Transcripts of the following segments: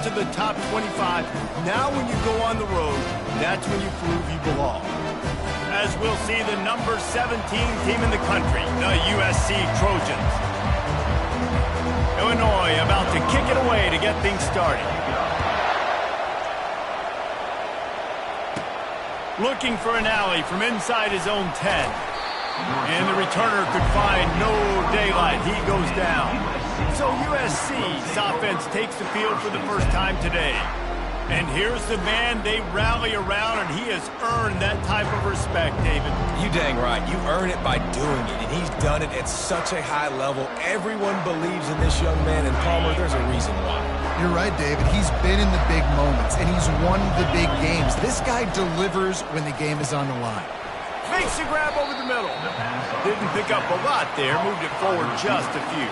To the top 25. Now when you go on the road, that's when you prove you belong. As we'll see the number 17 team in the country, the USC Trojans. Illinois about to kick it away to get things started. Looking for an alley from inside his own 10. And the returner could find no daylight. He goes down. So USC's offense takes the field for the first time today. And here's the man they rally around, and he has earned that type of respect, David. You dang right. You earn it by doing it, and he's done it at such a high level. Everyone believes in this young man, and Palmer, there's a reason why. You're right, David. He's been in the big moments, and he's won the big games. This guy delivers when the game is on the line. Makes a grab over the middle. Didn't pick up a lot there. Moved it forward just a few.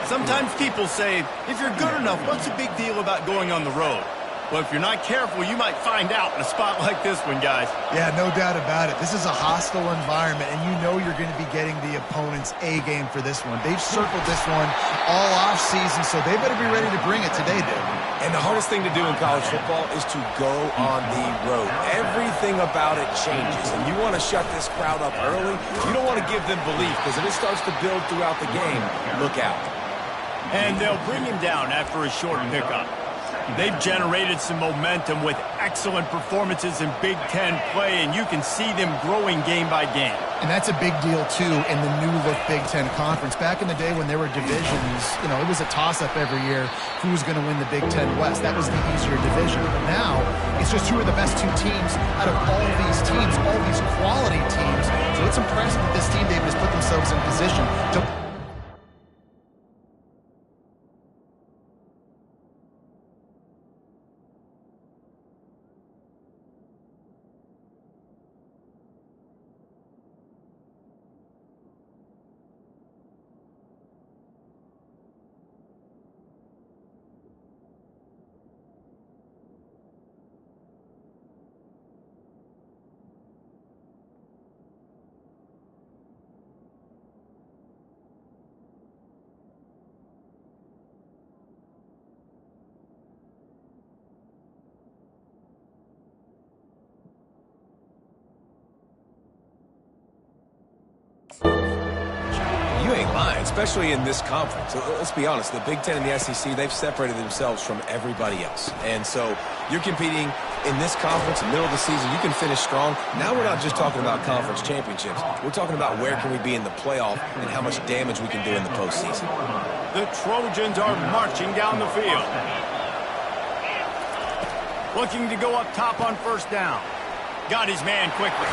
Sometimes people say, if you're good enough, what's the big deal about going on the road? Well, if you're not careful, you might find out in a spot like this one, guys. Yeah, no doubt about it. This is a hostile environment, and you know you're going to be getting the opponent's A game for this one. They've circled this one all off season, so they better be ready to bring it today, David. And the hardest thing to do in college football is to go on the road. Everything about it changes, and you want to shut this crowd up early. You don't want to give them belief, because if it starts to build throughout the game, look out. And they'll bring him down after a short pickup. They've generated some momentum with excellent performances in Big Ten play, and you can see them growing game by game. And that's a big deal, too, in the new-look Big Ten Conference. Back in the day when there were divisions, you know, it was a toss-up every year who was going to win the Big Ten West. That was the easier division. But now, it's just who are the best two teams out of all these teams, all these quality teams. So it's impressive that this team, David, has put themselves in position to... You ain't lying, especially in this conference. Let's be honest, the Big Ten and the SEC, they've separated themselves from everybody else. And so you're competing in this conference, middle of the season. You can finish strong. Now we're not just talking about conference championships. We're talking about where can we be in the playoff and how much damage we can do in the postseason. The Trojans are marching down the field. Looking to go up top on first down. Got his man quickly.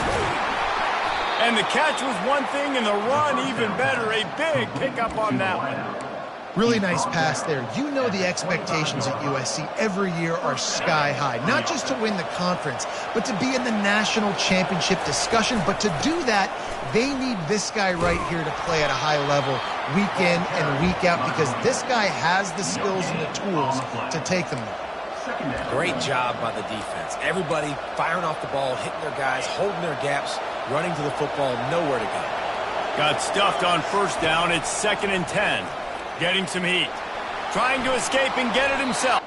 And the catch was one thing, and the run even better. A big pickup on that one. Really nice pass there. You know the expectations at USC every year are sky high. Not just to win the conference, but to be in the national championship discussion. But to do that, they need this guy right here to play at a high level week in and week out, because this guy has the skills and the tools to take them there. Great job by the defense. Everybody firing off the ball, hitting their guys, holding their gaps, running to the football, nowhere to go. Got stuffed on first down. It's 2nd and 10. Getting some heat. Trying to escape and get it himself.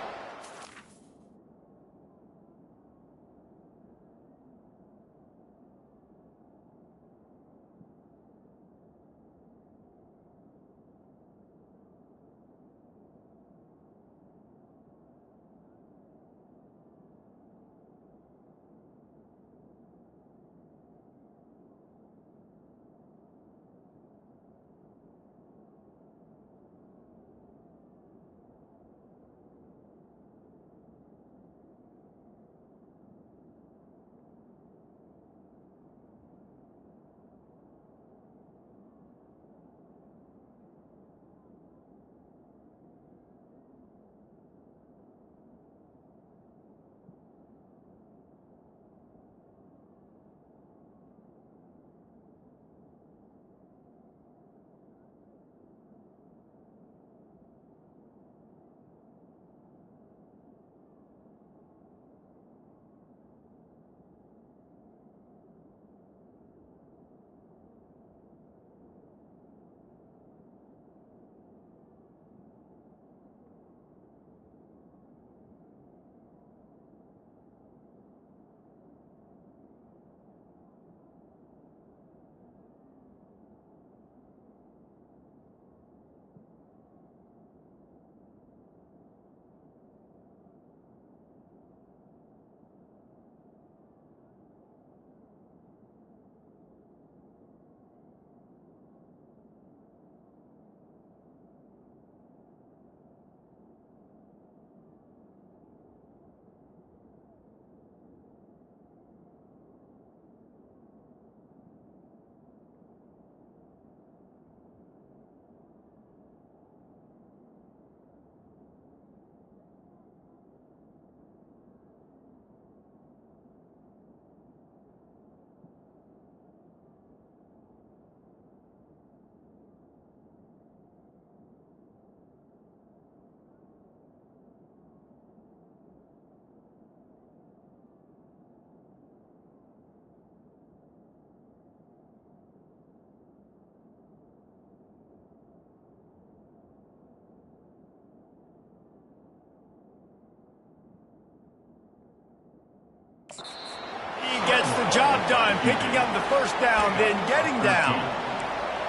job done, picking up the first down, then getting down.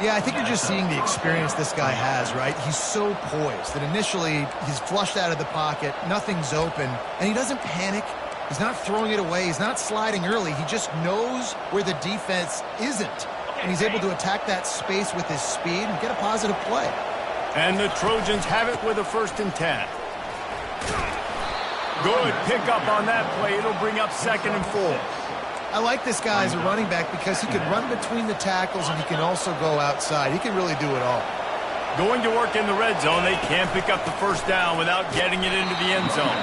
Yeah, I think you're just seeing the experience this guy has, right? He's so poised that initially he's flushed out of the pocket, nothing's open, and he doesn't panic. He's not throwing it away. He's not sliding early. He just knows where the defense isn't, and he's able to attack that space with his speed and get a positive play. And the Trojans have it with a 1st and 10. Good pickup on that play. It'll bring up 2nd and 4. I like this guy as a running back because he can run between the tackles and he can also go outside. He can really do it all. Going to work in the red zone, they can't pick up the first down without getting it into the end zone.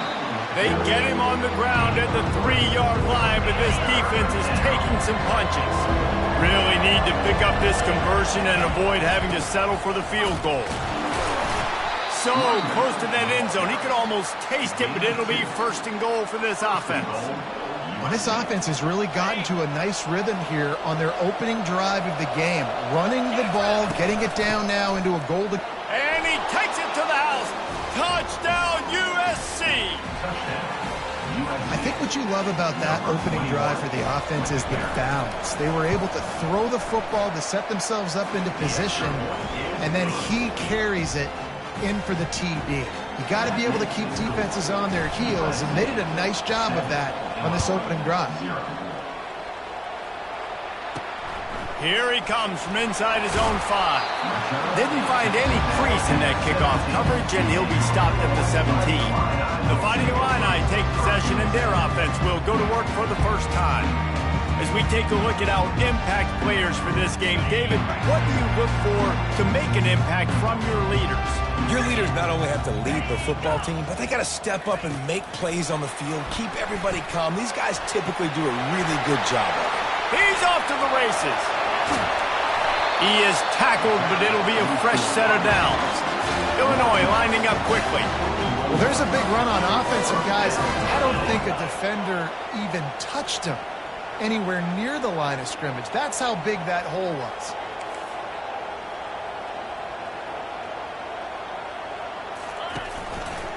They get him on the ground at the 3-yard line, but this defense is taking some punches. Really need to pick up this conversion and avoid having to settle for the field goal. So close to that end zone, he could almost taste it, but it'll be 1st and goal for this offense. Well, this offense has really gotten to a nice rhythm here on their opening drive of the game. Running the ball, getting it down now into a goal. And he takes it to the house. Touchdown, USC! I think what you love about that opening drive for the offense is the balance. They were able to throw the football to set themselves up into position, and then he carries it in for the TD. You got to be able to keep defenses on their heels, and they did a nice job of that on this opening drive. Here he comes from inside his own 5. Didn't find any crease in that kickoff coverage, and he'll be stopped at the 17. The Fighting Illini take possession, and their offense will go to work for the first time. As we take a look at our impact players for this game, David, what do you look for to make an impact from your leaders? Your leaders not only have to lead the football team, but they got to step up and make plays on the field, keep everybody calm. These guys typically do a really good job of it. He's off to the races. He is tackled, but it'll be a fresh set of downs. Illinois lining up quickly. Well, there's a big run on offense, and guys, I don't think a defender even touched him anywhere near the line of scrimmage. That's how big that hole was.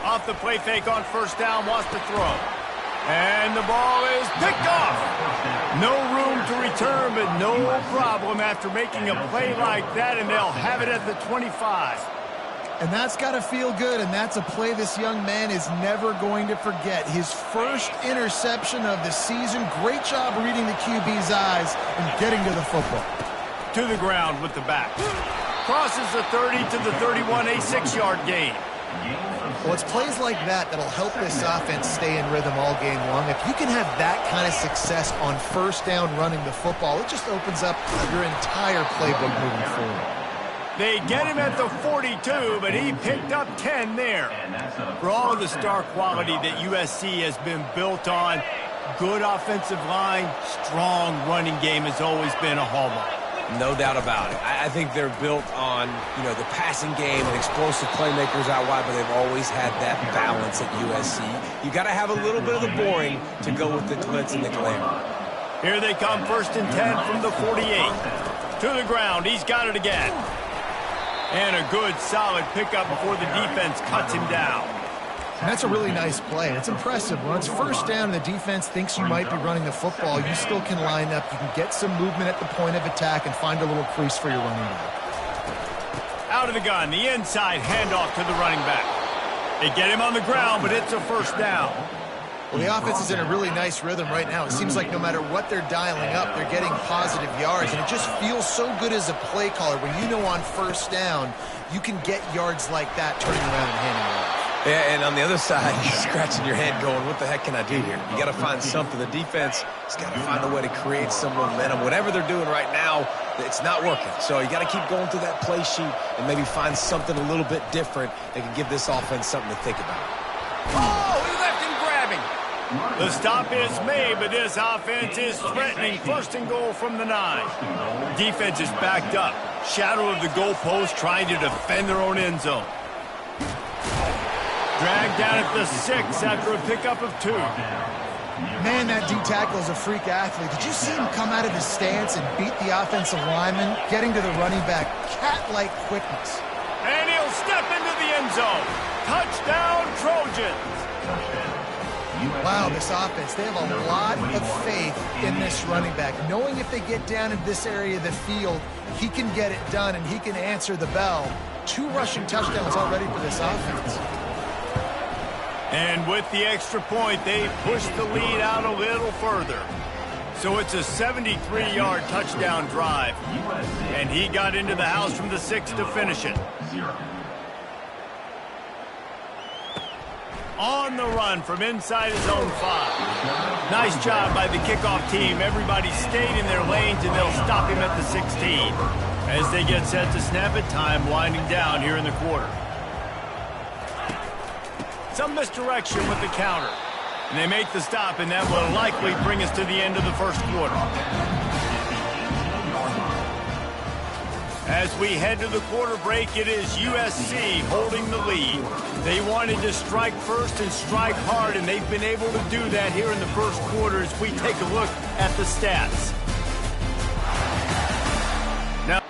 Off the play fake on 1st down, wants to throw. And the ball is picked off. No room to return, but no problem after making a play like that, and they'll have it at the 25. And that's got to feel good, and that's a play this young man is never going to forget. His first interception of the season. Great job reading the QB's eyes and getting to the football. To the ground with the back. Crosses the 30 to the 31, a 6-yard gain. Well, it's plays like that that'll help this offense stay in rhythm all game long. If you can have that kind of success on 1st down running the football, it just opens up your entire playbook moving forward. They get him at the 42, but he picked up 10 there. For all of the star quality that USC has been built on, good offensive line, strong running game has always been a hallmark. No doubt about it. I think they're built on, the passing game and explosive playmakers out wide, but they've always had that balance at USC. You got to have a little bit of the boring to go with the glitz and the glamour. Here they come, 1st and 10 from the 48. To the ground, he's got it again. And a good, solid pickup before the defense cuts him down. And that's a really nice play. It's impressive. When it's 1st down and the defense thinks you might be running the football, you still can line up. You can get some movement at the point of attack and find a little crease for your running back. Out of the gun, the inside handoff to the running back. They get him on the ground, but it's a 1st down. Well, the offense is in a really nice rhythm right now. It seems like no matter what they're dialing up, they're getting positive yards, and it just feels so good as a play caller when you know on 1st down you can get yards like that turning around and handing it off. Yeah, and on the other side, you're scratching your head going, what the heck can I do here? You got to find something. The defense has got to find a way to create some momentum. Whatever they're doing right now, it's not working. So you got to keep going through that play sheet and maybe find something a little bit different that can give this offense something to think about. Oh, he left him grabbing. The stop is made, but this offense is threatening. 1st and goal from the 9. Defense is backed up. Shadow of the goalpost trying to defend their own end zone. Dragged down at the 6 after a pickup of 2. Man, that D-tackle is a freak athlete. Did you see him come out of his stance and beat the offensive lineman, getting to the running back? Cat-like quickness. And he'll step into the end zone. Touchdown, Trojans. Wow, this offense, they have a lot of faith in this running back, knowing if they get down in this area of the field, he can get it done and he can answer the bell. 2 rushing touchdowns already for this offense. And with the extra point, they push the lead out a little further. So it's a 73-yard touchdown drive. And he got into the house from the 6 to finish it. On the run from inside his own 5. Nice job by the kickoff team. Everybody stayed in their lanes, and they'll stop him at the 16. As they get set to snap it, time winding down here in the quarter. Some misdirection with the counter. And they make the stop, and that will likely bring us to the end of the first quarter. As we head to the quarter break, it is USC holding the lead. They wanted to strike first and strike hard, and they've been able to do that here in the first quarter as we take a look at the stats. Now,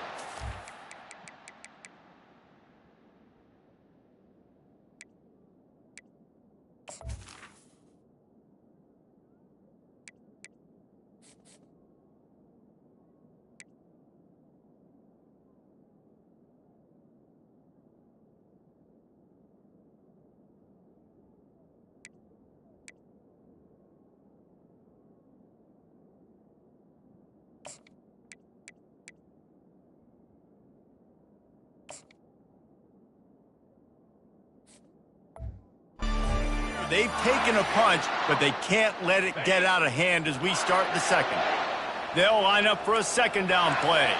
they've taken a punch, but they can't let it get out of hand as we start the second. They'll line up for a second down play.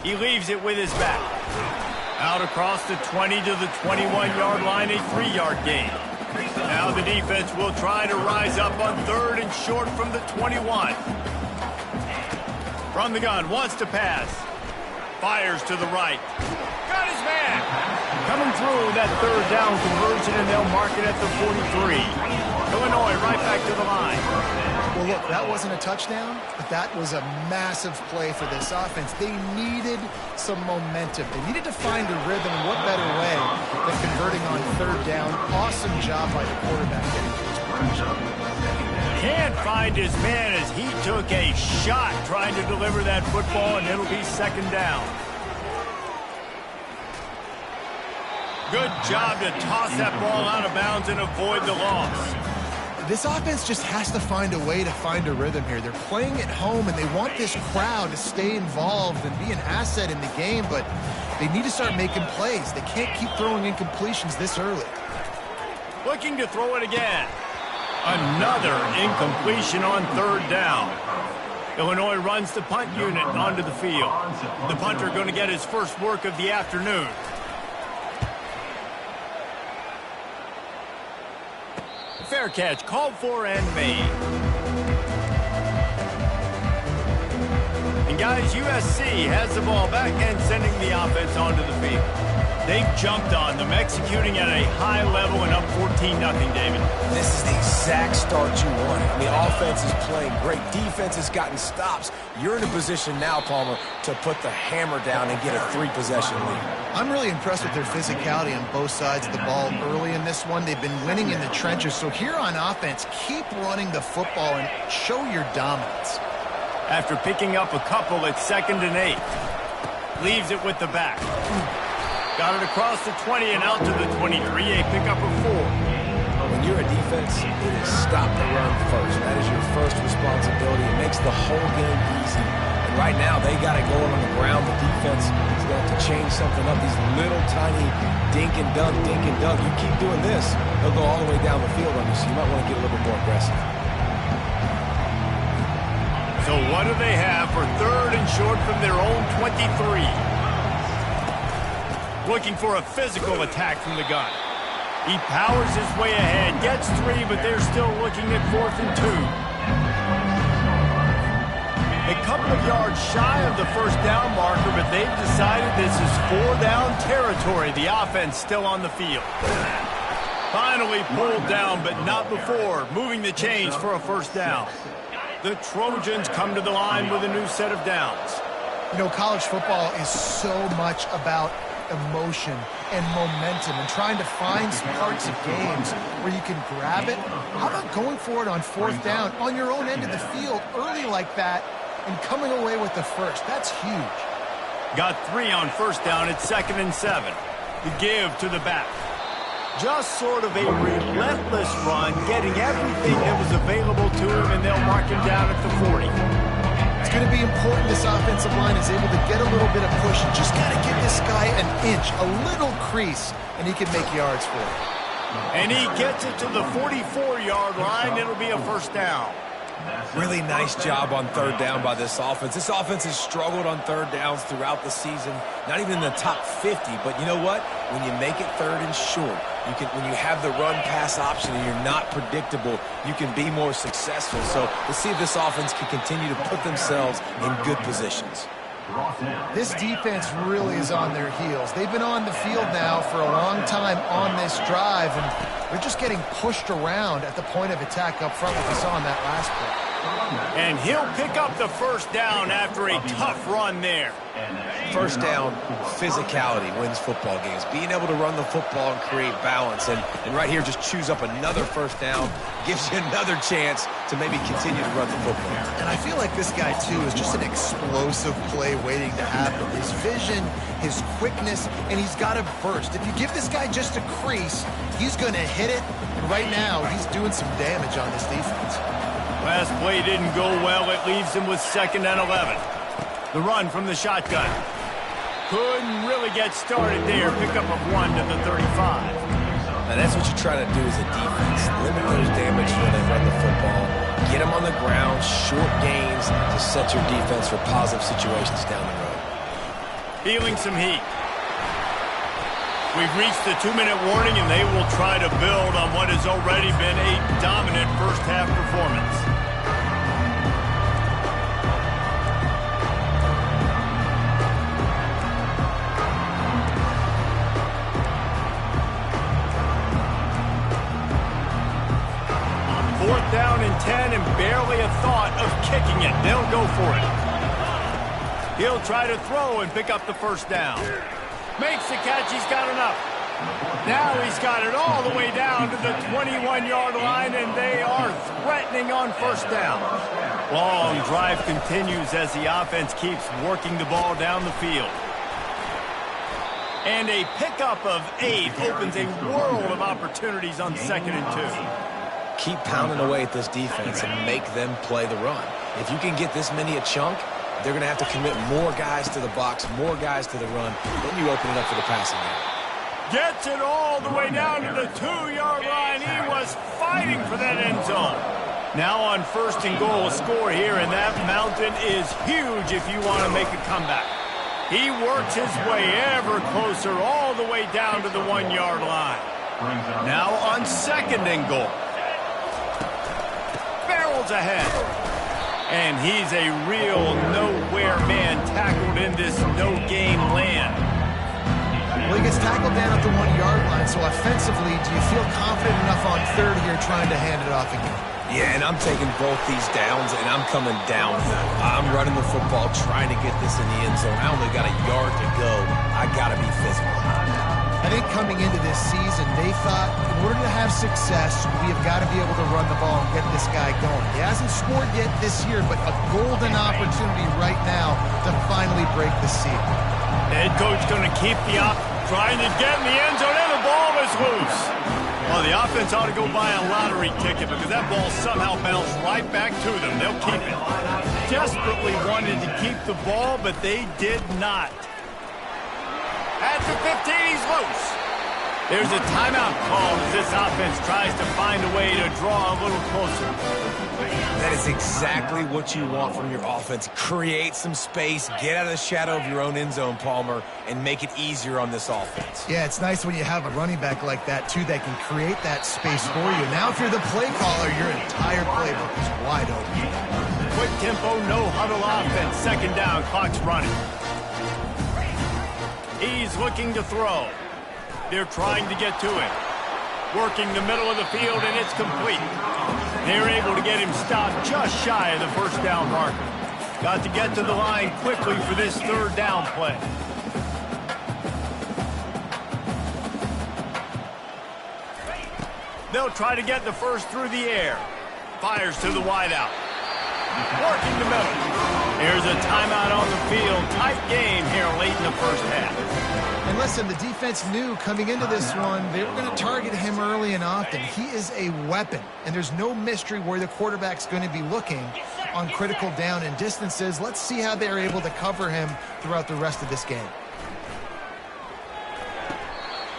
He leaves it with his back. Out across the 20 to the 21-yard line, a 3-yard gain. Now the defense will try to rise up on 3rd and short from the 21. From the gun, wants to pass. Fires to the right. Got his man. Coming through that 3rd down conversion, and they'll mark it at the 43. Illinois right back to the line. Well, look, that wasn't a touchdown, but that was a massive play for this offense. They needed some momentum. They needed to find a rhythm. What better way than converting on 3rd down? Awesome job by the quarterback getting to his progression. Can't find his man as he took a shot trying to deliver that football, and it'll be 2nd down. Good job to toss that ball out of bounds and avoid the loss. This offense just has to find a way to find a rhythm here. They're playing at home, and they want this crowd to stay involved and be an asset in the game, but they need to start making plays. They can't keep throwing incompletions this early. Looking to throw it again. Another incompletion on 3rd down. Illinois runs the punt unit onto the field. The punter going to get his first work of the afternoon. Fair catch, called for and made. And guys, USC has the ball back and sending the offense onto the field. They've jumped on them, executing at a high level and up 14-0, David. This is the exact start you wanted. I mean, offense is playing great. Defense has gotten stops. You're in a position now, Palmer, to put the hammer down and get a 3-possession lead. I'm really impressed with their physicality on both sides of the ball early in this one. They've been winning in the trenches. So here on offense, keep running the football and show your dominance. After picking up a couple, it's 2nd and 8. Leaves it with the back. Got it across the 20 and out to the 23, a pickup of 4. When you're a defense, it is stop the run first. That is your first responsibility. It makes the whole game easy. And right now, they got it going on the ground. The defense is going to have to change something up. These little tiny dink and dunk, dink and dunk. You keep doing this, they'll go all the way down the field on you, so you might want to get a little bit more aggressive. So what do they have for 3rd and short from their own 23? Looking for a physical attack from the gun. He powers his way ahead, gets 3, but they're still looking at 4th and 2. A couple of yards shy of the 1st down marker, but they've decided this is 4-down territory. The offense still on the field. Finally pulled down, but not before moving the chains for a 1st down. The Trojans come to the line with a new set of downs. You know, college football is so much about emotion and momentum and trying to find some parts of games where you can grab it. How about going for it on 4th down on your own end of the field early like that and coming away with the first? That's huge. Got 3 on 1st down. It's 2nd and 7. The give to the back. Just sort of a relentless run, getting everything that was available to him, and they'll mark him down at the 40. It's going to be important this offensive line is able to get a little bit of push. You just got to give this guy an inch, a little crease, and he can make yards for it. And he gets it to the 44-yard line. It'll be a 1st down. Really nice job on 3rd down by this offense. This offense has struggled on 3rd downs throughout the season. Not even in the top 50, but you know what? When you make it 3rd and short, when you have the run-pass option and you're not predictable, you can be more successful. So let's see if this offense can continue to put themselves in good positions. This defense really is on their heels. They've been on the field now for a long time on this drive, and they're just getting pushed around at the point of attack up front like we saw in that last play. And he'll pick up the 1st down after a tough run there. 1st down, physicality wins football games. Being able to run the football and create balance. And right here, just choose up another 1st down. Gives you another chance to maybe continue to run the football. And I feel like this guy, too, is just an explosive play waiting to happen. His vision, his quickness, and he's got a burst. If you give this guy just a crease, he's going to hit it. And right now, he's doing some damage on this defense. Last play didn't go well. It leaves him with 2nd and 11. The run from the shotgun. Couldn't really get started there. Pickup of 1 to the 35. Now that's what you try to do as a defense. Limit those damage when they run the football. Get them on the ground, short gains to set your defense for positive situations down the road. Feeling some heat. We've reached the 2-minute warning, and they will try to build on what has already been a dominant first-half performance. Fourth down and 10, and barely a thought of kicking it. They'll go for it. He'll try to throw and pick up the 1st down. Makes the catch. He's got enough. Now he's got it all the way down to the 21-yard line, and they are threatening on 1st down. Long drive continues as the offense keeps working the ball down the field. And a pickup of 8 opens a world of opportunities on 2nd and 2. Keep pounding away at this defense and make them play the run. If you can get this many a chunk, they're going to have to commit more guys to the box, more guys to the run. Then you open it up for the passing game. Gets it all the way down to the 2-yard line. He was fighting for that end zone. Now on 1st and goal, a score here, and that mountain is huge if you want to make a comeback. He works his way ever closer all the way down to the 1-yard line. Now on 2nd and goal. Barrels ahead. And he's a real nowhere man tackled in this no-gain land. Well, he gets tackled down at the 1-yard line, so offensively, do you feel confident enough on 3rd here trying to hand it off again? Yeah, and I'm taking both these downs, and I'm coming downhill. I'm running the football, trying to get this in the end zone. I only got a yard to go. I got to be physical. I think coming into this season, they thought in order to have success, we have got to be able to run the ball and get this guy going. He hasn't scored yet this year, but a golden opportunity right now to finally break the seal. The head coach going to keep the trying to get in the end zone, and the ball is loose. Well, the offense ought to go buy a lottery ticket because that ball somehow bounced right back to them. They'll keep it. Desperately wanted to keep the ball, but they did not. At the 15, he's loose. There's a timeout call as this offense tries to find a way to draw a little closer. That is exactly what you want from your offense. Create some space, get out of the shadow of your own end zone, Palmer, and make it easier on this offense. Yeah, it's nice when you have a running back like that, too, that can create that space for you. Now, if you're the play caller, your entire playbook is wide open. Quick tempo, no huddle offense. 2nd down, clock's running. He's looking to throw. They're trying to get to it. Working the middle of the field, and it's complete. They're able to get him stopped just shy of the 1st down marker. Got to get to the line quickly for this 3rd down play. They'll try to get the first through the air. Fires to the wideout. Working the middle. Here's a timeout on the field. Tight game here late in the first half. And listen, the defense knew coming into this one, they were going to target him early and often. He is a weapon, and there's no mystery where the quarterback's going to be looking on critical down and distances. Let's see how they're able to cover him throughout the rest of this game.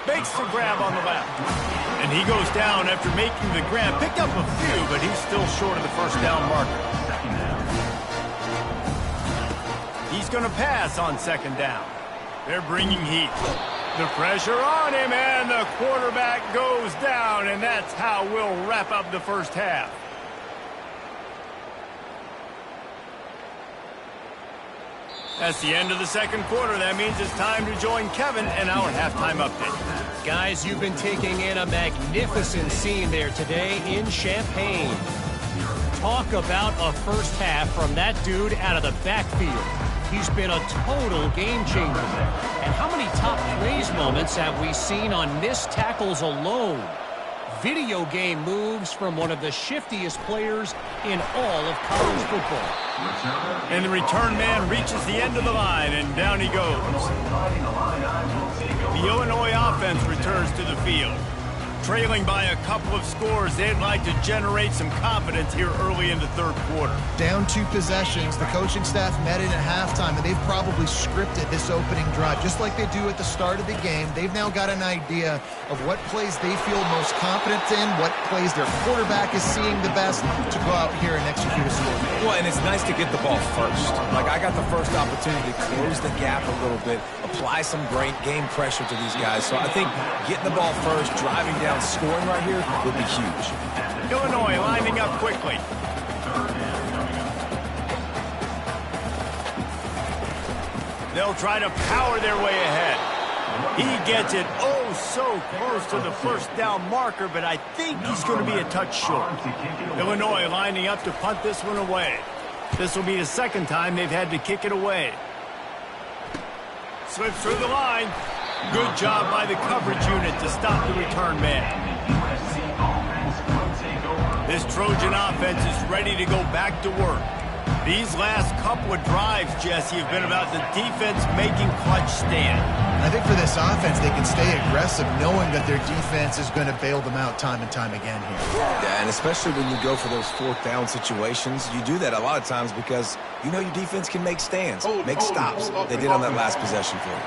Makes the grab on the left. And he goes down after making the grab. Picked up a few, but he's still short of the first down marker. He's going to pass on second down. They're bringing heat. The pressure on him, and the quarterback goes down, and that's how we'll wrap up the first half. That's the end of the second quarter. That means it's time to join Kevin in our halftime update. Guys, you've been taking in a magnificent scene there today in Champaign. Talk about a first half from that dude out of the backfield. He's been a total game changer. And how many top plays moments have we seen on missed tackles alone? Video game moves from one of the shiftiest players in all of college football. And the return man reaches the end of the line, and down he goes. The Illinois offense returns to the field. Trailing by a couple of scores, they'd like to generate some confidence here early in the third quarter. Down 2 possessions, the coaching staff met in at halftime, and they've probably scripted this opening drive just like they do at the start of the game. They've now got an idea of what plays they feel most confident in, what plays their quarterback is seeing the best to go out here and execute a score. Well, and it's nice to get the ball first. Like, I got the first opportunity to close the gap a little bit, apply some great game pressure to these guys. So I think getting the ball first, driving down, scoring right here would be huge. Illinois lining up quickly. They'll try to power their way ahead. He gets it oh so close to the first down marker, but I think he's going to be a touch short. Illinois lining up to punt this one away. This will be the second time they've had to kick it away. Slips through the line. Good job by the coverage unit to stop the return man. This Trojan offense is ready to go back to work. These last couple of drives, Jesse, have been about the defense making clutch stand. I think for this offense, they can stay aggressive knowing that their defense is going to bail them out time and time again here. Yeah, and especially when you go for those fourth down situations, you do that a lot of times because you know your defense can make stands, make stops. They did on that last possession for you.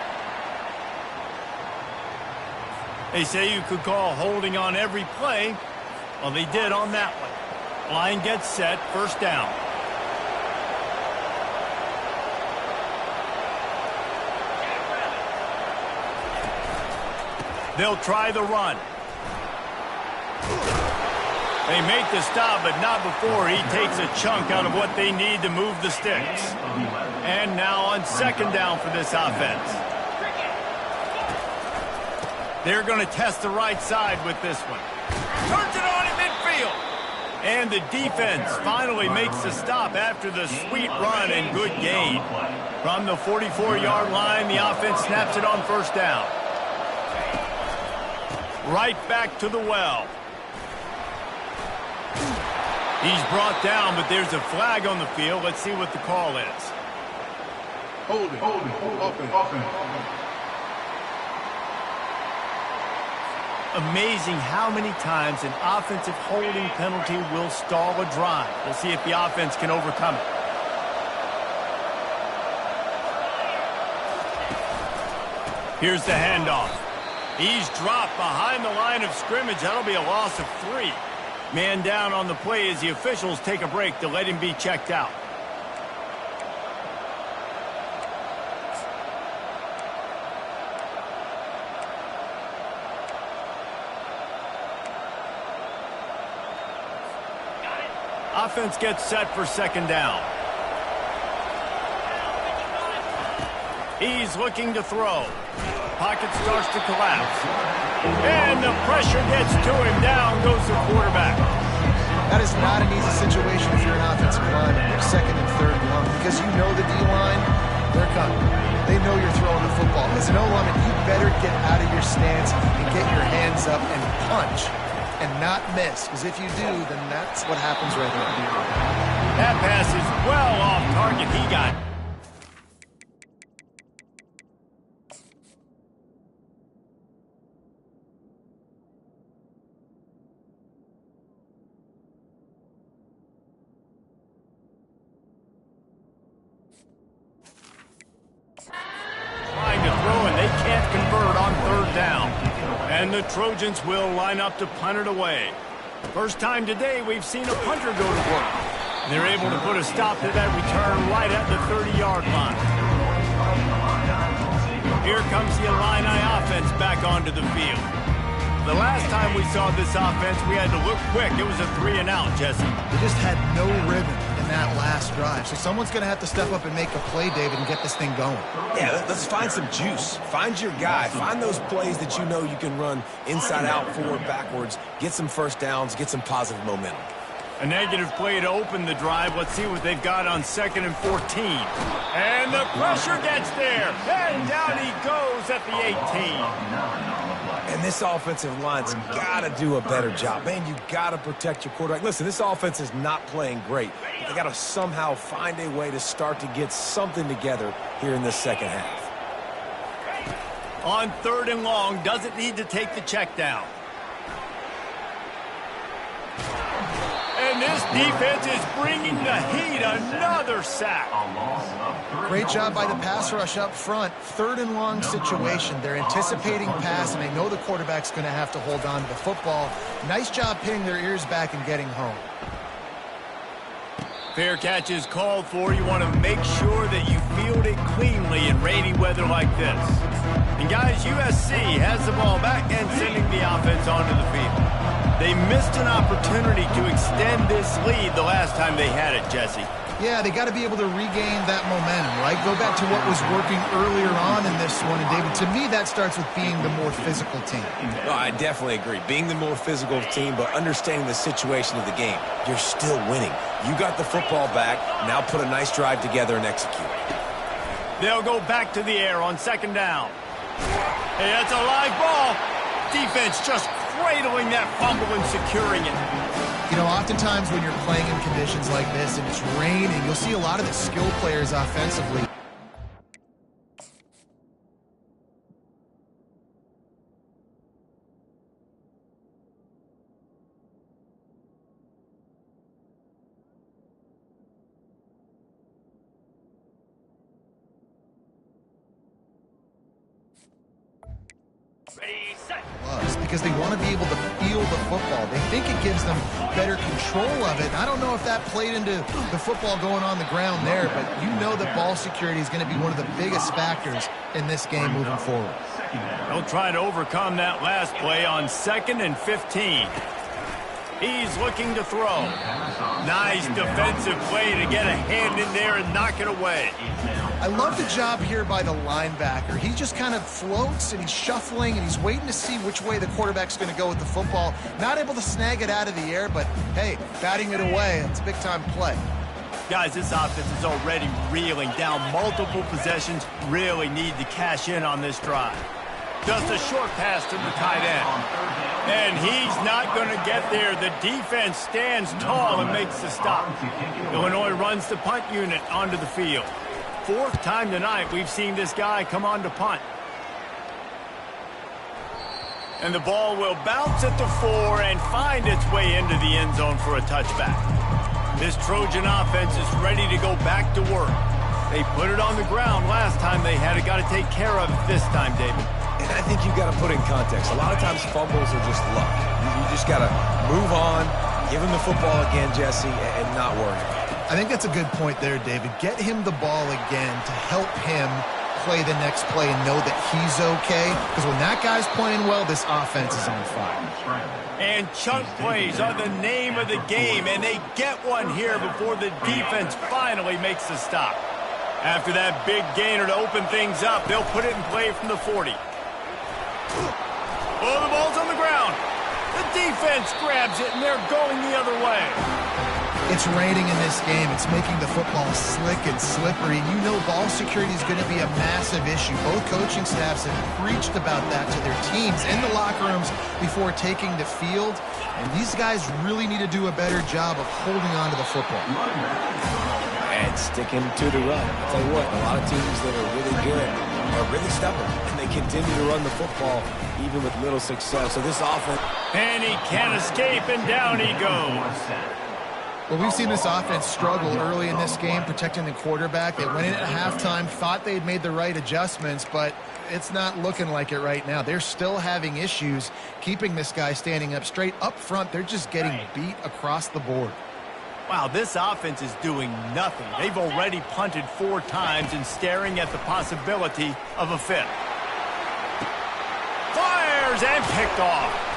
They say you could call holding on every play. Well, they did on that one. Line gets set, first down. They'll try the run. They make the stop, but not before he takes a chunk out of what they need to move the sticks. And now on second down for this offense. They're going to test the right side with this one. Turns it on in midfield. And the defense finally makes the stop after the sweet run and good gain. From the 44-yard line, the offense snaps it on first down. Right back to the well. He's brought down, but there's a flag on the field. Let's see what the call is. Holding. Amazing how many times an offensive holding penalty will stall a drive. We'll see if the offense can overcome it. Here's the handoff. He's dropped behind the line of scrimmage. That'll be a loss of 3. Man down on the play as the officials take a break to let him be checked out. Offense gets set for second down. He's looking to throw. Pocket starts to collapse. And the pressure gets to him. Down goes the quarterback. That is not an easy situation if you're an offensive lineman. You're second and third and long because you know the D-line, they're coming. They know you're throwing the football. As an O-lineman, you better get out of your stance and get your hands up and punch and not miss, because if you do, then that's what happens right there. That pass is well off target. He got it. Trying to throw, and they can't convert on third down. And the Trojans will line up to punt it away. First time today we've seen a punter go to work. They're able to put a stop to that return right at the 30-yard line. Here comes the Illini offense back onto the field. The last time we saw this offense, we had to look quick. It was a 3-and-out, Jesse. They just had no rhythm in that last drive. So someone's going to have to step up and make a play, David, and get this thing going. Yeah, let's find some juice. Find your guy. Find those plays that you know you can run inside out, forward, backwards. Get some first downs. Get some positive momentum. A negative play to open the drive. Let's see what they've got on 2nd and 14. And the pressure gets there. And down he goes at the 18. And this offensive line's got to do a better job. Man, you got to protect your quarterback. Listen, this offense is not playing great. They got to somehow find a way to start to get something together here in this second half. On 3rd and long, doesn't need to take the check down. And this defense is bringing the heat. Another sack. Great job by the pass rush up front. 3rd and long situation. They're anticipating pass, and they know the quarterback's going to have to hold on to the football. Nice job pinning their ears back and getting home. Fair catch is called for. You want to make sure that you field it cleanly in rainy weather like this. And guys, USC has the ball back and sending the offense onto the field. They missed an opportunity to extend this lead the last time they had it, Jesse. Yeah, they got to be able to regain that momentum, right? Go back to what was working earlier on in this one. And, David, to me, that starts with being the more physical team. No, I definitely agree. Being the more physical team, but understanding the situation of the game. You're still winning. You got the football back. Now put a nice drive together and execute. They'll go back to the air on 2nd down. Hey, that's a live ball. Defense just cradling that fumble and securing it. You know, oftentimes when you're playing in conditions like this and it's raining, you'll see a lot of the skill players offensively. Because they want to be able to feel the football. They think it gives them better control of it. I don't know if that played into the football going on the ground there, but you know that ball security is going to be one of the biggest factors in this game moving forward. They'll try to overcome that last play on 2nd and 15. He's looking to throw. Nice defensive play to get a hand in there and knock it away. I love the job here by the linebacker. He just kind of floats and he's shuffling and he's waiting to see which way the quarterback's going to go with the football. Not able to snag it out of the air, but hey, batting it away, it's a big-time play. Guys, this offense is already reeling down multiple possessions. Really need to cash in on this drive. Just a short pass to the tight end. And he's not going to get there. The defense stands tall and makes the stop. Illinois runs the punt unit onto the field. 4th time tonight we've seen this guy come on to punt. And the ball will bounce at the 4 and find its way into the end zone for a touchback. This Trojan offense is ready to go back to work. They put it on the ground last time they had it. Got to take care of it this time, David. And I think you've got to put in context. A lot of times fumbles are just luck. You just got to move on, give him the football again, Jesse, and not worry about it. I think that's a good point there, David. Get him the ball again to help him play the next play and know that he's okay. Because when that guy's playing well, this offense is on fire. And chunk plays are the name of the game, and they get one here before the defense finally makes the stop. After that big gainer to open things up, they'll put it in play from the 40. Oh, the ball's on the ground. The defense grabs it, and they're going the other way. It's raining in this game. It's making the football slick and slippery. You know ball security is going to be a massive issue. Both coaching staffs have preached about that to their teams in the locker rooms before taking the field. And these guys really need to do a better job of holding on to the football. And sticking to the run. I'll tell you what, a lot of teams that are really good are really stubborn. And they continue to run the football even with little success. So this offense... And he can't escape, and down he goes. Well, we've seen this offense struggle early in this game, protecting the quarterback. They went in at halftime, thought they'd made the right adjustments, but it's not looking like it right now. They're still having issues keeping this guy standing up straight. Up front, they're just getting beat across the board. Wow, this offense is doing nothing. They've already punted 4 times and staring at the possibility of a 5th. Fires and picked off.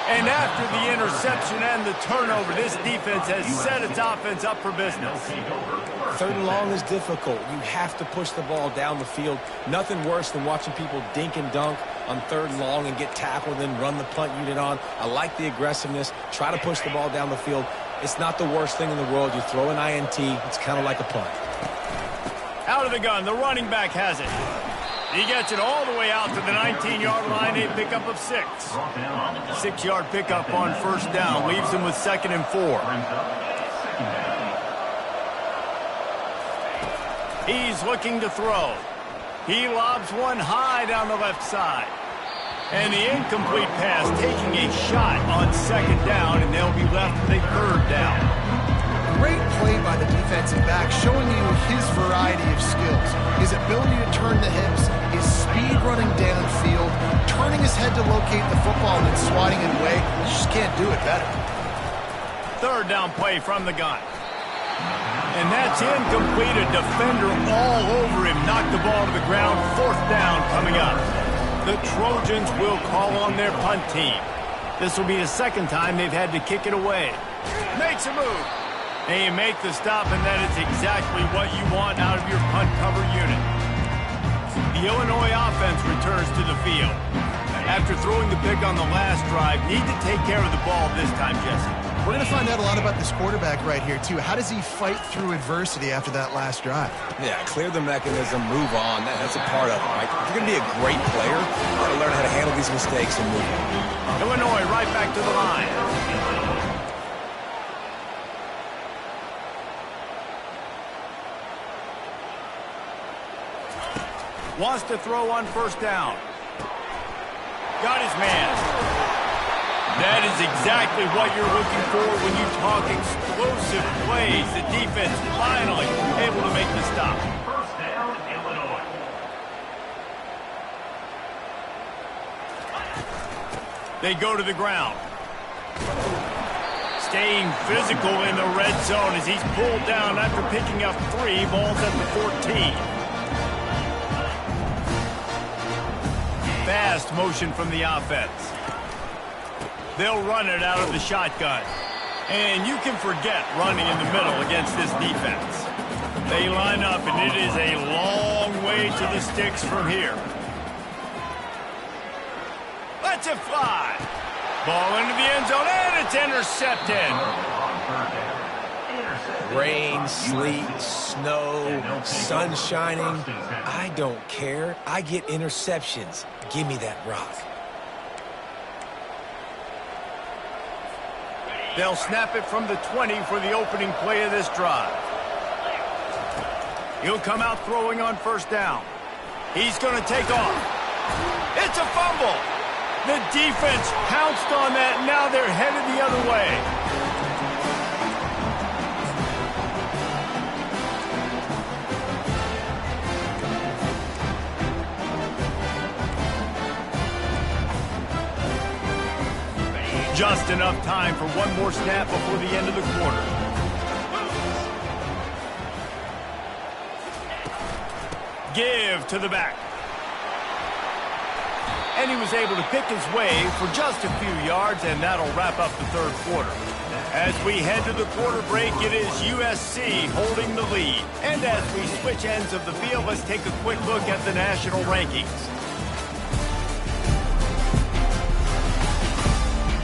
And after the interception and the turnover, this defense has set its offense up for business. 3rd and long is difficult. You have to push the ball down the field. Nothing worse than watching people dink and dunk on 3rd and long and get tackled and run the punt unit on. I like the aggressiveness. Try to push the ball down the field. It's not the worst thing in the world. You throw an INT, it's kind of like a punt. Out of the gun, the running back has it. He gets it all the way out to the 19-yard line, a pickup of 6. 6-yard pickup on 1st down, leaves him with 2nd and 4. He's looking to throw. He lobs one high down the left side. And the incomplete pass taking a shot on 2nd down, and they'll be left with a 3rd down. Great play by the defensive back, showing you his variety of skills. His ability to turn the hips, his speed running downfield, turning his head to locate the football and then swatting it away. You just can't do it better. 3rd down play from the gun. And that's incomplete. A defender all over him. Knocked the ball to the ground. 4th down coming up. The Trojans will call on their punt team. This will be the 2nd time they've had to kick it away. Makes a move. And you make the stop, and that is exactly what you want out of your punt cover unit. The Illinois offense returns to the field. After throwing the pick on the last drive, need to take care of the ball this time, Jesse. We're going to find out a lot about this quarterback right here, too. How does he fight through adversity after that last drive? Yeah, clear the mechanism, move on. That's a part of it, right? If you're going to be a great player, you got to learn how to handle these mistakes and move on. Illinois right back to the line. Wants to throw on 1st down. Got his man. That is exactly what you're looking for when you talk explosive plays. The defense finally able to make the stop. 1st down, Illinois. They go to the ground. Staying physical in the red zone as he's pulled down after picking up 3 balls at the 14. Fast motion from the offense. They'll run it out of the shotgun. And you can forget running in the middle against this defense. They line up, and it is a long way to the sticks from here. Lets it fly. Ball into the end zone, and it's intercepted. Rain, sleet, snow, sun shining. I don't care. I get interceptions. Give me that rock. They'll snap it from the 20 for the opening play of this drive. He'll come out throwing on 1st down. He's going to take off. It's a fumble. The defense pounced on that, and now they're headed the other way. Just enough time for one more snap before the end of the quarter. Give to the back. And he was able to pick his way for just a few yards, and that'll wrap up the 3rd quarter. As we head to the quarter break, it is USC holding the lead. And as we switch ends of the field, let's take a quick look at the national rankings.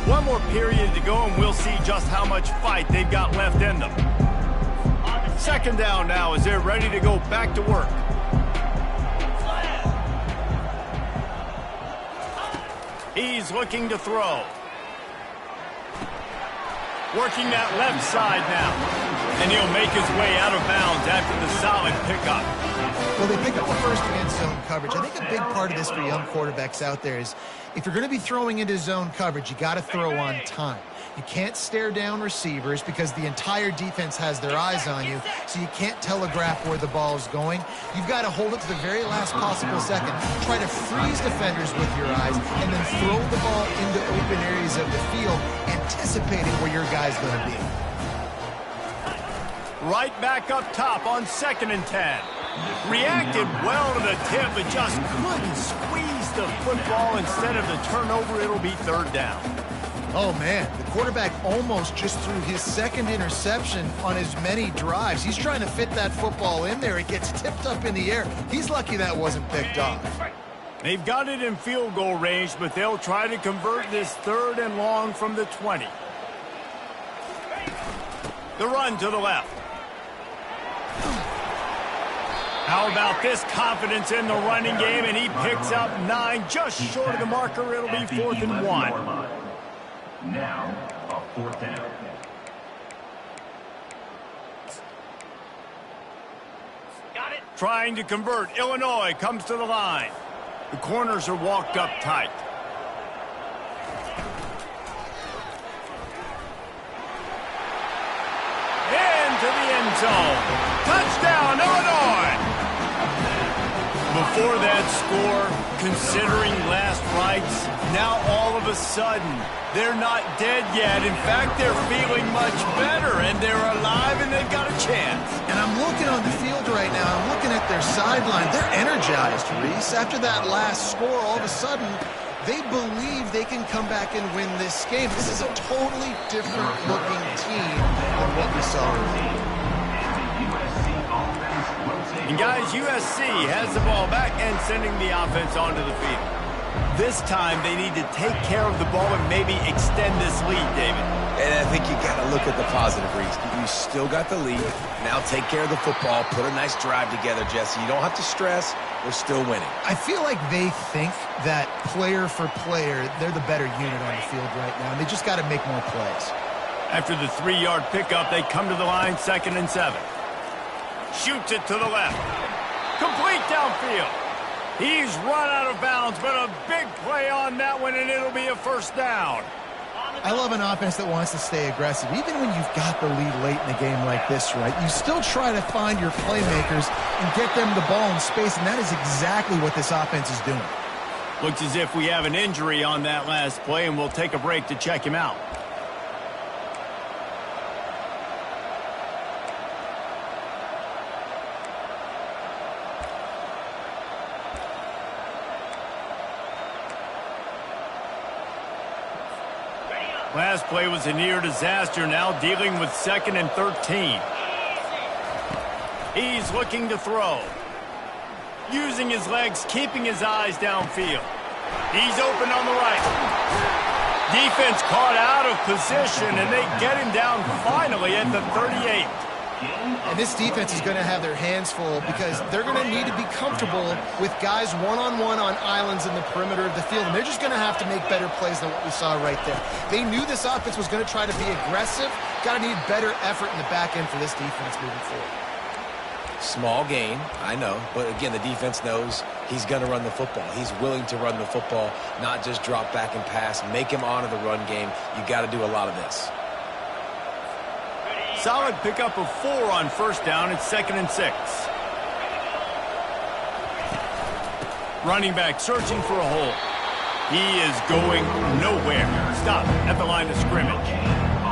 One more period to go, and we'll see just how much fight they've got left in them. Second down now as they're ready to go back to work. He's looking to throw. Working that left side now. And he'll make his way out of bounds after the solid pickup. Well, they pick up the first against zone coverage. I think a big part of this for young quarterbacks out there is if you're going to be throwing into zone coverage, you got to throw on time. You can't stare down receivers because the entire defense has their eyes on you, so you can't telegraph where the ball is going. You've got to hold it to the very last possible second. Try to freeze defenders with your eyes and then throw the ball into open areas of the field, anticipating where your guy's going to be. Right back up top on 2nd and 10. Reacted well to the tip, but just couldn't squeeze the football. Instead of the turnover, it'll be 3rd down. Oh, man, the quarterback almost just threw his 2nd interception on as many drives. He's trying to fit that football in there. It gets tipped up in the air. He's lucky that wasn't picked off. They've got it in field goal range, but they'll try to convert this 3rd and long from the 20. The run to the left. How about this confidence in the running game, and he picks up 9, just short of the marker. It'll be 4th and 1. Now, a 4th down. Got it. Trying to convert. Illinois comes to the line. The corners are walked up tight. Into the end zone. Touchdown, Illinois! Before that score, considering last rites, now all of a sudden, they're not dead yet. In fact, they're feeling much better, and they're alive, and they've got a chance. And I'm looking on the field right now. I'm looking at their sideline. They're energized, Reese. After that last score, all of a sudden, they believe they can come back and win this game. This is a totally different-looking team than what we saw earlier. And guys, USC has the ball back and sending the offense onto the field. This time, they need to take care of the ball and maybe extend this lead, David. And I think you got to look at the positive, Reese. You still got the lead. Now take care of the football. Put a nice drive together, Jesse. You don't have to stress. We're still winning. I feel like they think that player for player, they're the better unit on the field right now, and they just got to make more plays. After the 3-yard pickup, they come to the line, 2nd and 7. Shoots it to the left. Complete downfield. He's run out of bounds, but a big play on that one, and it'll be a 1st down. I love an offense that wants to stay aggressive. Even when you've got the lead late in a game like this, right, you still try to find your playmakers and get them the ball in space, and that is exactly what this offense is doing. Looks as if we have an injury on that last play, and we'll take a break to check him out. Last play was a near disaster, now dealing with 2nd and 13. He's looking to throw. Using his legs, keeping his eyes downfield. He's open on the right. Defense caught out of position, and they get him down finally at the 38. And this defense is going to have their hands full because they're going to need to be comfortable with guys one-on-one on islands in the perimeter of the field. And they're just going to have to make better plays than what we saw right there. They knew this offense was going to try to be aggressive. Got to need better effort in the back end for this defense moving forward. Small gain, I know. But again, the defense knows he's going to run the football. He's willing to run the football, not just drop back and pass. Make him honor the run game. You got to do a lot of this. Solid pickup of 4 on 1st down. It's 2nd and 6. Running back searching for a hole. He is going nowhere. Stop at the line of scrimmage.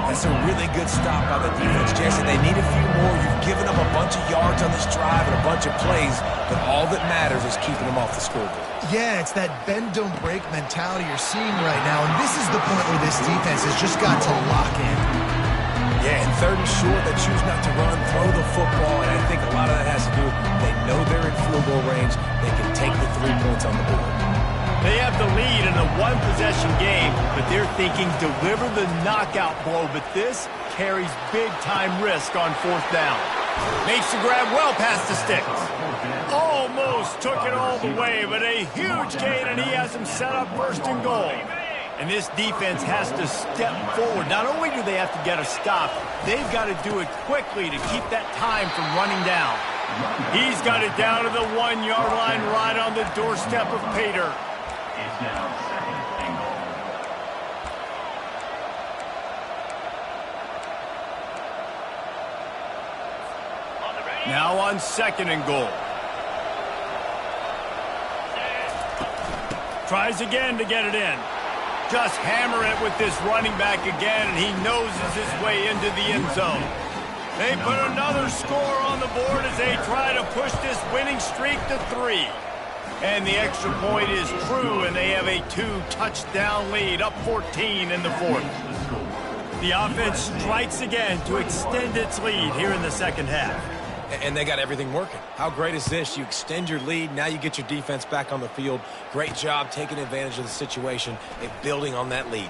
That's a really good stop by the defense, Jesse. They need a few more. You've given up a bunch of yards on this drive and a bunch of plays, but all that matters is keeping them off the scoreboard. Yeah, it's that bend, don't break mentality you're seeing right now, and this is the point where this defense has just got to lock in. Yeah, and 3rd and short, they choose not to run, throw the football, and I think a lot of that has to do with they know they're in field goal range. They can take the 3 points on the board. They have the lead in a one-possession game, but they're thinking deliver the knockout blow, but this carries big-time risk on fourth down. Makes the grab well past the sticks. Almost took it all the way, but a huge gain, and he has him set up first and goal. And this defense has to step forward. Not only do they have to get a stop, they've got to do it quickly to keep that time from running down. He's got it down to the 1-yard line right on the doorstep of Pater. It's now second and goal. Now on second and goal. Tries again to get it in. Just hammer it with this running back again, and he noses his way into the end zone. They put another score on the board as they try to push this winning streak to 3. And the extra point is true, and they have a 2-touchdown lead, up 14 in the fourth. The offense strikes again to extend its lead here in the second half. And they got everything working. How great is this? You extend your lead. Now you get your defense back on the field. Great job taking advantage of the situation and building on that lead.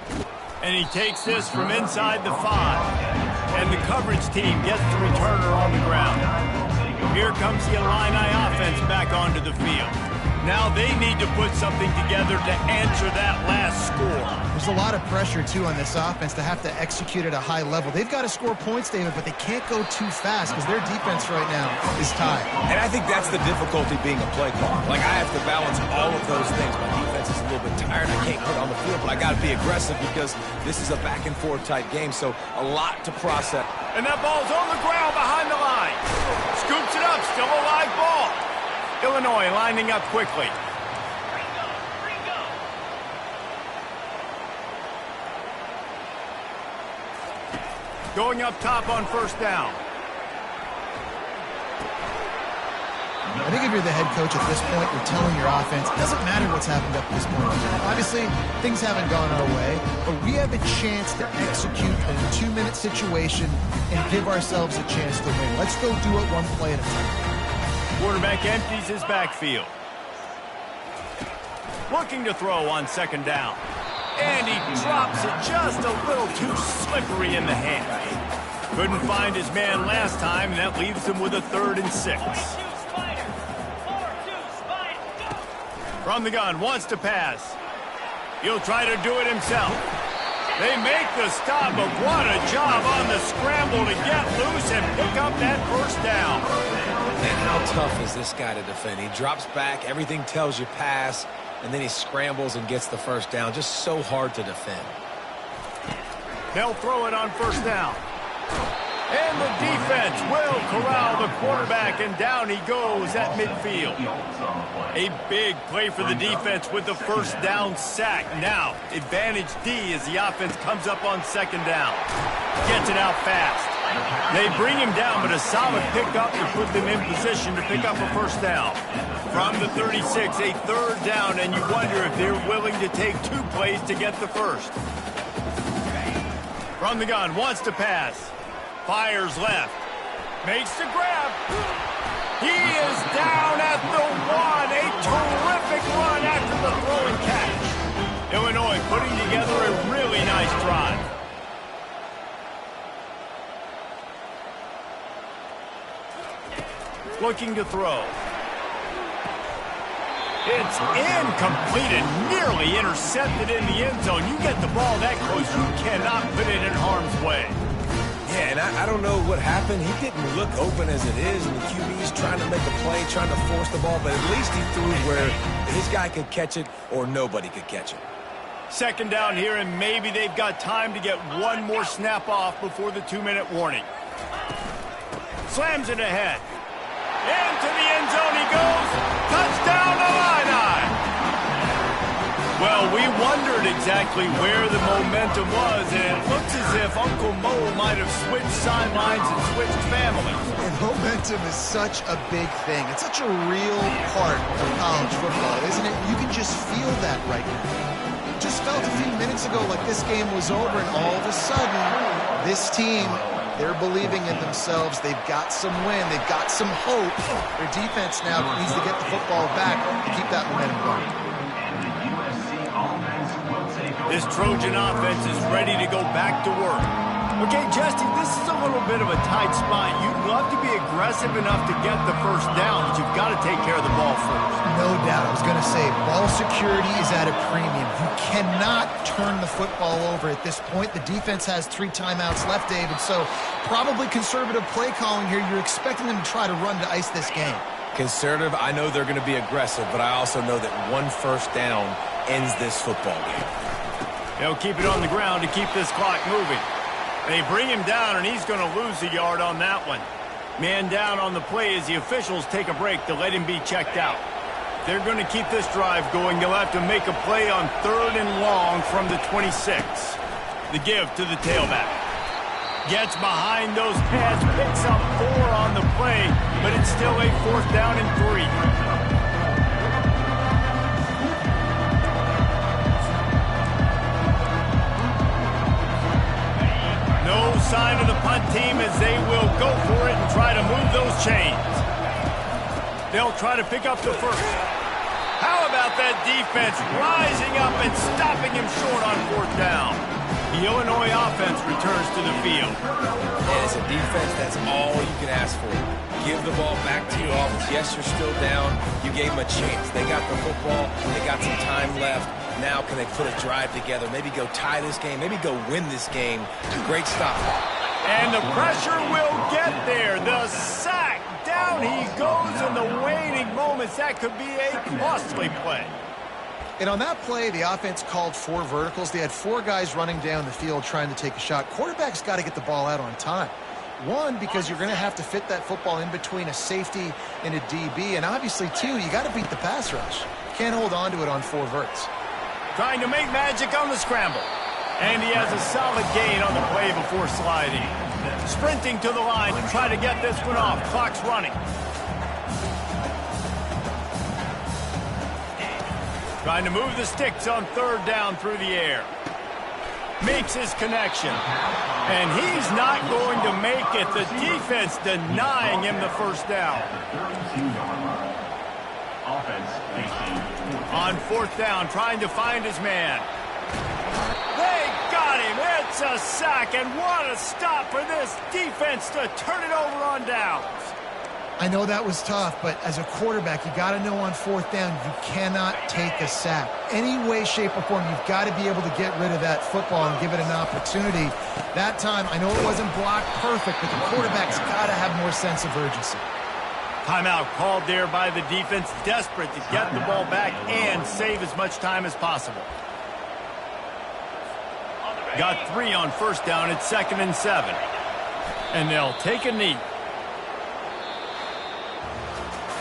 And he takes this from inside the 5. And the coverage team gets the returner on the ground. Here comes the Illini offense back onto the field. Now they need to put something together to answer that last score. There's a lot of pressure, too, on this offense to have to execute at a high level. They've got to score points, David, but they can't go too fast because their defense right now is tied. And I think that's the difficulty being a play caller. Like, I have to balance all of those things. My defense is a little bit tired. I can't put on the field, but I got to be aggressive because this is a back-and-forth type game, so a lot to process. And that ball's on the ground behind the line. Scoops it up, still a live ball. Illinois lining up quickly. Going up top on first down. I think if you're the head coach at this point, you're telling your offense, it doesn't matter what's happened up to this point. Obviously, things haven't gone our way, but we have a chance to execute in a 2-minute situation and give ourselves a chance to win. Let's go do it one play at a time. Quarterback empties his backfield. Looking to throw on second down. And he drops it just a little too slippery in the hand. Couldn't find his man last time, and that leaves him with a 3rd and 6. From the gun, wants to pass. He'll try to do it himself. They make the stop, but what a job on the scramble to get loose and pick up that first down. And how tough is this guy to defend? He drops back, everything tells you pass, and then he scrambles and gets the first down. Just so hard to defend. They'll throw it on first down. And the defense will corral the quarterback, and down he goes at midfield. A big play for the defense with the first down sack. Now, advantage D as the offense comes up on second down. Gets it out fast. They bring him down, but a solid pickup to put them in position to pick up a first down. From the 36, a 3rd down, and you wonder if they're willing to take 2 plays to get the first. From the gun, wants to pass. Fires left. Makes the grab. He is down at the 1. A terrific run after the throw and catch. Illinois putting together a really nice drive. Looking to throw. It's incomplete and nearly intercepted in the end zone. You get the ball that close, you cannot put it in harm's way. Yeah, and I don't know what happened. He didn't look open as it is, and the QB's trying to make a play, trying to force the ball, but at least he threw where his guy could catch it or nobody could catch it. Second down here, and maybe they've got time to get one more snap off before the 2-minute warning. Slams it ahead. Into the end zone he goes. Touchdown, Illini! Well, we wondered exactly where the momentum was, and it looks as if Uncle Mo might have switched sidelines and switched families. And momentum is such a big thing. It's such a real part of college football, isn't it? You can just feel that right now. Just felt a few minutes ago like this game was over, and all of a sudden, this team, they're believing in themselves. They've got some win. They've got some hope. Their defense now needs to get the football back to keep that momentum going. This Trojan offense is ready to go back to work. Okay, Justin, this is a little bit of a tight spot. You'd love to be aggressive enough to get the first down, but you've got to take care of the ball first. No doubt. I was going to say, ball security is at a premium. You cannot turn the football over at this point. The defense has 3 timeouts left, David, so probably conservative play calling here. You're expecting them to try to run to ice this game. Conservative, I know they're going to be aggressive, but I also know that 1 first down ends this football game. They'll keep it on the ground to keep this clock moving. They bring him down, and he's going to lose a yard on that one. Man down on the play as the officials take a break to let him be checked out. They're going to keep this drive going. They'll have to make a play on 3rd and long from the 26. The give to the tailback. Gets behind those pads, picks up 4 on the play, but it's still a 4th down and 3. No sign of the punt team as they will go for it and try to move those chains. They'll try to pick up the first. How about that defense rising up and stopping him short on 4th down? The Illinois offense returns to the field. And as a defense, that's all you can ask for. Give the ball back to your offense. Yes, you're still down. You gave them a chance. They got the football. They got some time left. Now can they put a drive together? Maybe go tie this game. Maybe go win this game. Great stop. And the pressure will get there. The sack. Down he goes in the waning moments. That could be a costly play. And on that play, the offense called 4 verticals. They had 4 guys running down the field trying to take a shot. Quarterback's got to get the ball out on time. 1, because you're going to have to fit that football in between a safety and a DB. And obviously, 2, you got to beat the pass rush. Can't hold on to it on 4 verts. Trying to make magic on the scramble. And he has a solid gain on the play before sliding. Sprinting to the line to try to get this one off. Clock's running. Trying to move the sticks on 3rd down through the air. Makes his connection. And he's not going to make it. The defense denying him the first down. On 4th down, trying to find his man. They got him. It's a sack, and what a stop for this defense to turn it over on downs. I know that was tough, but as a quarterback, you got to know on 4th down, you cannot take a sack. Any way, shape, or form, you've got to be able to get rid of that football and give it an opportunity. That time, I know it wasn't blocked perfect, but the quarterback's got to have more sense of urgency. Timeout called there by the defense, desperate to get the ball back and save as much time as possible. Got 3 on 1st down. It's 2nd and 7. And they'll take a knee.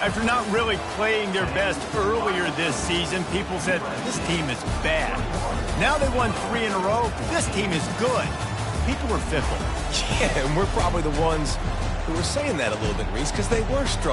After not really playing their best earlier this season, people said, this team is bad. Now they won 3 in a row. This team is good. People were fickle. Yeah, and we're probably the ones who were saying that a little bit, Reese, because they were struggling.